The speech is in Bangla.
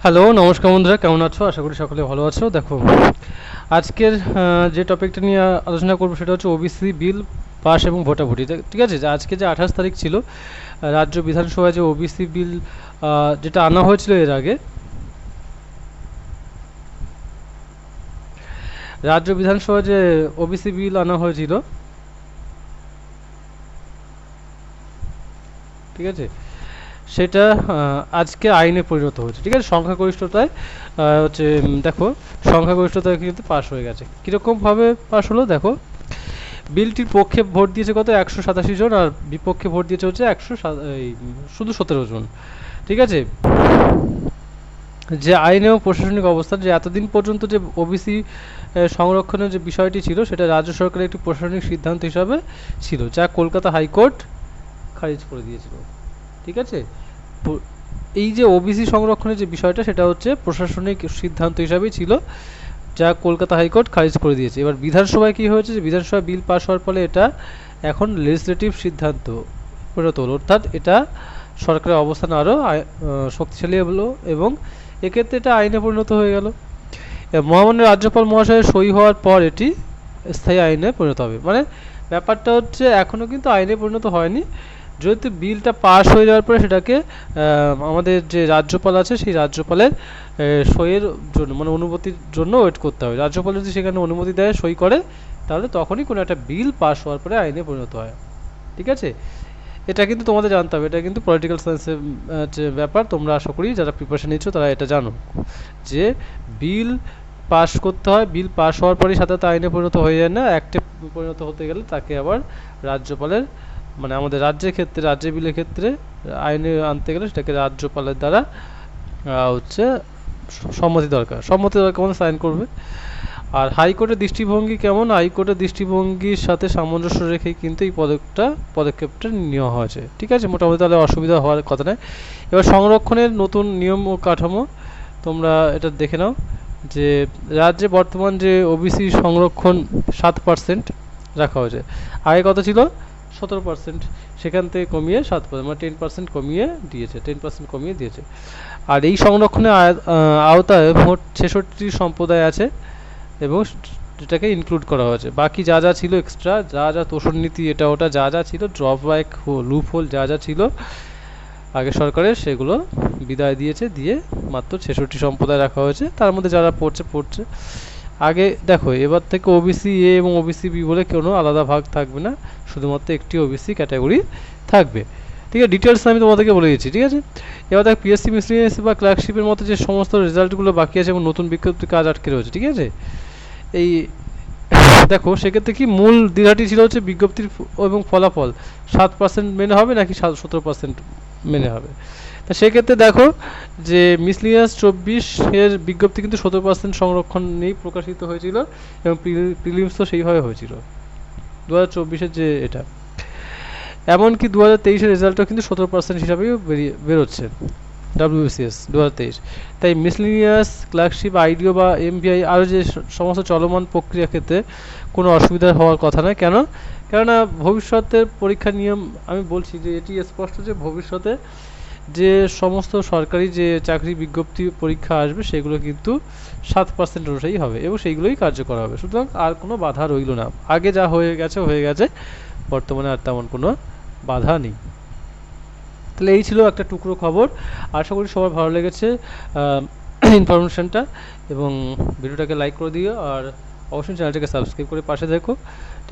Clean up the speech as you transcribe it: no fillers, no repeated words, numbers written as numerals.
হ্যালো, নমস্কার বন্ধুরা, কেমন আছো? আশা করি সকলে ভালো আছো। দেখো, আজকের যে টপিকটা নিয়ে আলোচনা করবো সেটা হচ্ছে ওবিসি বিল পাস এবং ভোটাভুটি। ঠিক আছে, যে আজকে যে 28 তারিখ ছিল, রাজ্য বিধানসভায় যে ওবিসি বিল যেটা আনা হয়েছিল এর আগে, রাজ্য বিধানসভায় যে ওবিসি বিল আনা হয়েছিল, ঠিক আছে, সেটা আজকে আইনে পরিণত হয়েছে। ঠিক আছে, সংখ্যাগরিষ্ঠতায় হচ্ছে দেখো, সংখ্যাগরিষ্ঠতায় কিন্তু পাশ হয়ে গেছে। কীরকমভাবে পাশ হলো দেখো, বিলটির পক্ষে ভোট দিয়েছে কত 187 জন, আর বিপক্ষে ভোট দিয়েছে হচ্ছে শুধু 17 জন। ঠিক আছে, যে আইন এবং প্রশাসনিক অবস্থা, যে এতদিন পর্যন্ত যে ওবিসি সংরক্ষণের যে বিষয়টি ছিল সেটা রাজ্য সরকারের একটি প্রশাসনিক সিদ্ধান্ত হিসাবে ছিল, যা কলকাতা হাইকোর্ট খারিজ করে দিয়েছিল। ঠিক আছে, এই যে ওবিসি সংরক্ষণের যে বিষয়টা সেটা হচ্ছে প্রশাসনিক সিদ্ধান্ত হিসাবেই ছিল, যা কলকাতা হাইকোর্ট খারিজ করে দিয়েছে। এবার বিধানসভায় কি হয়েছে, যে বিধানসভায় বিল পাস হওয়ার ফলে এটা এখন লেজিসলেটিভ সিদ্ধান্ত পরিণত হলো, অর্থাৎ এটা সরকারের অবস্থান আরও শক্তিশালী হলো এবং এক্ষেত্রে এটা আইনে পরিণত হয়ে গেল। মহামান্য রাজ্যপাল মহাশয়ের সই হওয়ার পর এটি স্থায়ী আইনে পরিণত হবে। মানে ব্যাপারটা হচ্ছে এখনও কিন্তু আইনে পরিণত হয়নি, যেহেতু বিলটা পাস হয়ে যাওয়ার পরে সেটাকে আমাদের যে রাজ্যপাল আছে সেই রাজ্যপালের সইয়ের জন্য, মানে অনুমতির জন্য ওয়েট করতে হবে। রাজ্যপাল যদি সেখানে অনুমতি দেয়, সই করে, তাহলে তখনই কোনো একটা বিল পাস হওয়ার পরে আইনে পরিণত হয়। ঠিক আছে, এটা কিন্তু তোমাদের জানতে হবে, এটা কিন্তু পলিটিক্যাল সায়েন্সের যে ব্যাপার, তোমরা আশা করি যারা প্রিপারেশন নিচ্ছ তারা এটা জানো, যে বিল পাস করতে হয়, বিল পাস হওয়ার পরেই সাথে আইনে পরিণত হয়ে যায় না, অ্যাক্টে পরিণত হতে গেলে তাকে আবার রাজ্যপালের, মানে আমাদের রাজ্যের ক্ষেত্রে, রাজ্যের বিলের ক্ষেত্রে আইনে আনতে গেলে সেটাকে রাজ্যপালের দ্বারা হচ্ছে সম্মতি দরকার, মানে সাইন করবে। আর হাইকোর্টের দৃষ্টিভঙ্গি কেমন, হাইকোর্টের দৃষ্টিভঙ্গির সাথে সামঞ্জস্য রেখেই কিন্তু এই পদক্ষেপটা নেওয়া হয়েছে। ঠিক আছে, মোটামুটি তাহলে অসুবিধা হওয়ার কথা নয়। এবার সংরক্ষণের নতুন নিয়ম ও কাঠামো তোমরা এটা দেখে নাও, যে রাজ্যে বর্তমান যে ওবিসি সংরক্ষণ 7% রাখা হয়েছে। আগে কত ছিল, 17%, সেখান থেকে কমিয়ে 7%, মানে 10% কমিয়ে দিয়েছে, 10% কমিয়ে দিয়েছে। আর এই সংরক্ষণের আওতায় মোট 66টি সম্প্রদায় আছে এবং যেটাকে ইনক্লুড করা হয়েছে। বাকি যা যা ছিল এক্সট্রা, যা যা তোষণ নীতি এটা ওটা যা যা ছিল, ড্রব্যাক, লুপ হোল যা যা ছিল আগে সরকারের, সেগুলো বিদায় দিয়েছে, দিয়ে মাত্র 66টি সম্প্রদায় রাখা হয়েছে। তার মধ্যে যারা পড়ছে। আগে দেখো, এবার থেকে ওবিসি এ এবং ওবিসি বি বলে কোনো আলাদা ভাগ থাকবে না, শুধুমাত্র একটি ওবিসি ক্যাটাগরি থাকবে। ঠিক আছে, ডিটেলস আমি তোমাদেরকে বলে দিচ্ছি। ঠিক আছে, এবার দেখ, পিএসসি মিসলিনিয়াস বা ক্লার্কশিপের মতো যে সমস্ত রেজাল্টগুলো বাকি আছে এবং নতুন বিজ্ঞপ্তির কাজ আটকে রয়েছে। ঠিক আছে, এই দেখো, সেক্ষেত্রে কি মূল দ্বিধাটি ছিল হচ্ছে বিজ্ঞপ্তির এবং ফলাফল 7% মেনে হবে নাকি 17% মেনে হবে। তা সেক্ষেত্রে দেখো, যে মিসলিনিয়াস 24 এর বিজ্ঞপ্তি কিন্তু 17% সংরক্ষণ নিয়েই প্রকাশিত হয়েছিল এবং প্রিলিমস তো সেইভাবে হয়েছিল 2024-এর যে এটা, এমনকি 2023-এর রেজাল্টও কিন্তু 17% হিসাবেই বেরোচ্ছে WBCS 2023। তাই মিসলিনিয়াস, ক্লার্কশিপ, আইডিও বা এমবিআই আরও যে সমস্ত চলমান প্রক্রিয়া ক্ষেত্রে কোনো অসুবিধা হওয়ার কথা নয়। কেননা ভবিষ্যতের পরীক্ষার নিয়ম, আমি বলছি যে এটি স্পষ্ট যে ভবিষ্যতে যে সমস্ত সরকারি যে চাকরি বিজ্ঞপ্তি পরীক্ষা আসবে সেগুলো কিন্তু 7% অনুযায়ী হবে এবং সেইগুলোই কার্যকর হবে, সুতরাং আর কোনো বাধা রইল না। আগে যা হয়ে গেছে, বর্তমানে আর তেমন কোনো বাধা নেই। তাহলে এই ছিল একটা টুকরো খবর। আশা করি সবার ভালো লেগেছে ইনফরমেশনটা, এবং ভিডিওটাকে লাইক করে দিও, আর অবশ্যই চ্যানেলটাকে সাবস্ক্রাইব করে পাশে দেখো। ঠিক